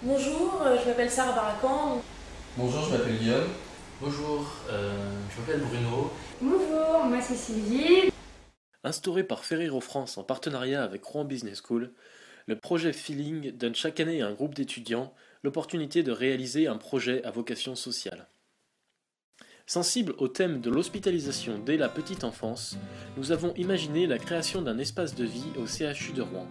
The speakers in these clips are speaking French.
Bonjour, je m'appelle Sarah Barakan. Bonjour, je m'appelle Guillaume. Bonjour, je m'appelle Bruno. Bonjour, moi c'est Sylvie. Instauré par Ferrero France en partenariat avec Rouen Business School, le projet Feeling donne chaque année à un groupe d'étudiants l'opportunité de réaliser un projet à vocation sociale. Sensible au thème de l'hospitalisation dès la petite enfance, nous avons imaginé la création d'un espace de vie au CHU de Rouen.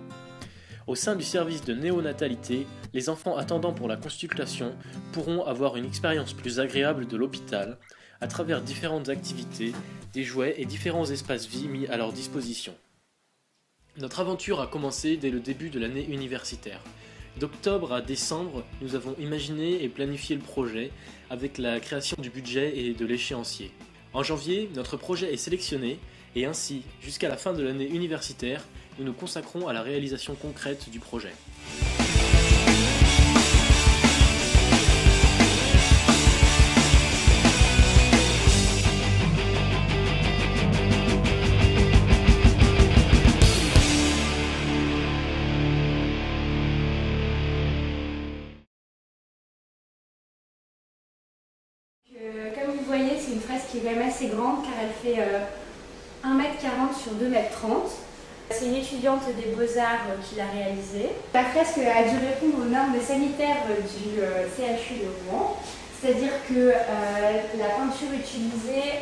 Au sein du service de néonatalité, les enfants attendant pour la consultation pourront avoir une expérience plus agréable de l'hôpital à travers différentes activités, des jouets et différents espaces vie mis à leur disposition. Notre aventure a commencé dès le début de l'année universitaire. D'octobre à décembre, nous avons imaginé et planifié le projet avec la création du budget et de l'échéancier. En janvier, notre projet est sélectionné et ainsi, jusqu'à la fin de l'année universitaire, nous nous consacrons à la réalisation concrète du projet. Comme vous voyez, c'est une fresque qui est quand même assez grande car elle fait 1,40 m sur 2,30 m. C'est une étudiante des Beaux-Arts qui l'a réalisée. La fresque a dû répondre aux normes sanitaires du CHU de Rouen, c'est-à-dire que la peinture utilisée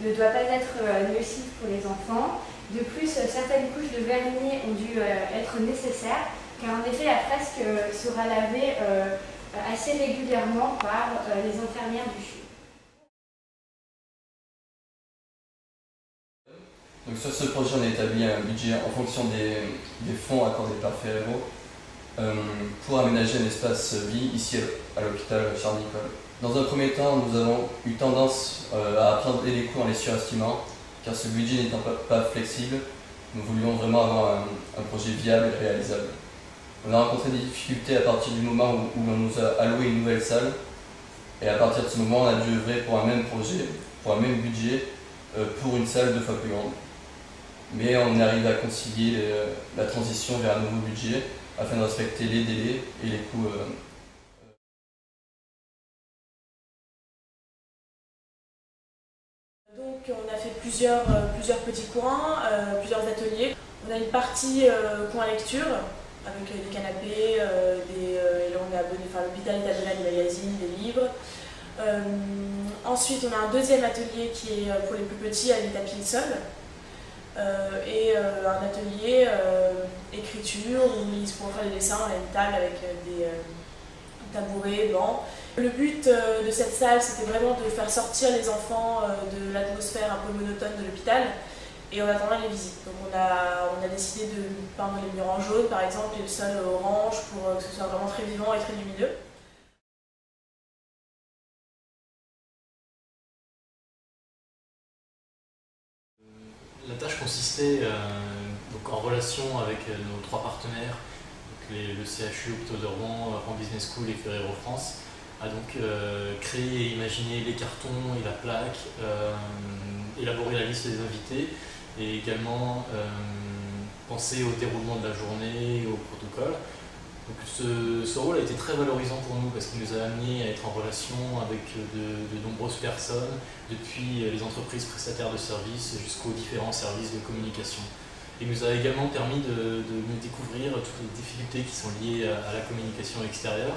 ne doit pas être nocive pour les enfants. De plus, certaines couches de vernis ont dû être nécessaires car en effet la fresque sera lavée assez régulièrement par les infirmières du CHU. Donc sur ce projet, on a établi un budget en fonction des fonds accordés par Ferrero pour aménager un espace vie ici à l'hôpital Charles-Nicolle. Dans un premier temps, nous avons eu tendance à prendre les coûts en les surestimant, car ce budget n'étant pas flexible, nous voulions vraiment avoir un projet viable et réalisable. On a rencontré des difficultés à partir du moment où on nous a alloué une nouvelle salle, et à partir de ce moment, on a dû œuvrer pour un même projet, pour un même budget, pour une salle 2 fois plus grande. Mais on est arrivé à concilier la transition vers un nouveau budget afin de respecter les délais et les coûts. Donc on a fait plusieurs petits coins, plusieurs ateliers. On a une partie coin lecture avec des canapés, et là on est abonné, enfin l'hôpital est abonné à des magazines, des livres. Ensuite on a un deuxième atelier qui est pour les plus petits avec des tapis de sol. Et un atelier écriture où ils pourront faire des dessins. On a une table avec des tabourets, bancs. Le but de cette salle, c'était vraiment de faire sortir les enfants de l'atmosphère un peu monotone de l'hôpital et en attendant les visites. Donc on a décidé de peindre les murs en jaune par exemple et le sol orange pour que ce soit vraiment très vivant et très lumineux. La tâche consistait donc en relation avec nos 3 partenaires, donc le CHU, Hôpitaux de Rouen, Rouen Business School et Ferrero France, à donc créer et imaginer les cartons et la plaque, élaborer la liste des invités et également penser au déroulement de la journée et au protocole. Donc ce rôle a été très valorisant pour nous parce qu'il nous a amené à être en relation avec de nombreuses personnes, depuis les entreprises prestataires de services jusqu'aux différents services de communication. Il nous a également permis de découvrir toutes les difficultés qui sont liées à la communication extérieure,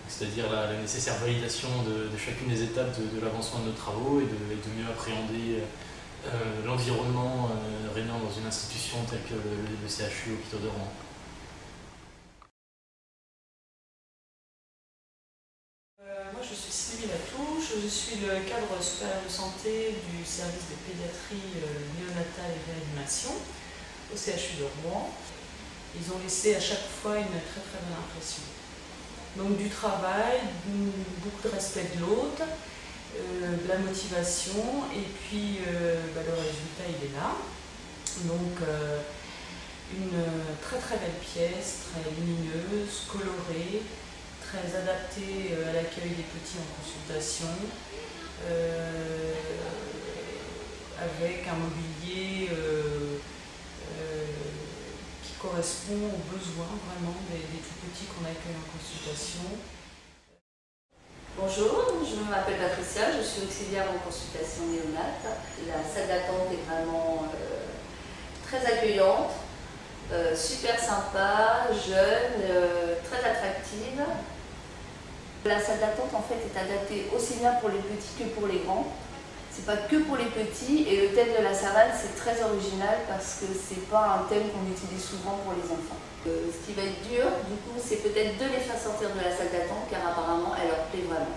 c'est-à-dire la nécessaire validation de chacune des étapes de l'avancement de nos travaux et de mieux appréhender l'environnement régnant dans une institution telle que le CHU Hôpitaux de Rouen. Moi je suis Sylvie Latouche, je suis le cadre supérieur de santé du service de pédiatrie néonatale et réanimation au CHU de Rouen. Ils ont laissé à chaque fois une très très bonne impression. Donc du travail, beaucoup de respect de l'autre, de la motivation et puis le résultat il est là. Donc une très très belle pièce, très lumineuse, colorée, très adaptée à l'accueil des petits en consultation, avec un mobilier qui correspond aux besoins vraiment des tout petits qu'on accueille en consultation. Bonjour, je m'appelle Patricia, je suis auxiliaire en consultation néonate. La salle d'attente est vraiment très accueillante, super sympa, jeune, très attractive. La salle d'attente en fait est adaptée aussi bien pour les petits que pour les grands. C'est pas que pour les petits et le thème de la savane c'est très original parce que c'est pas un thème qu'on utilise souvent pour les enfants. Ce qui va être dur, du coup, c'est peut-être de les faire sortir de la salle d'attente car apparemment elle leur plaît vraiment.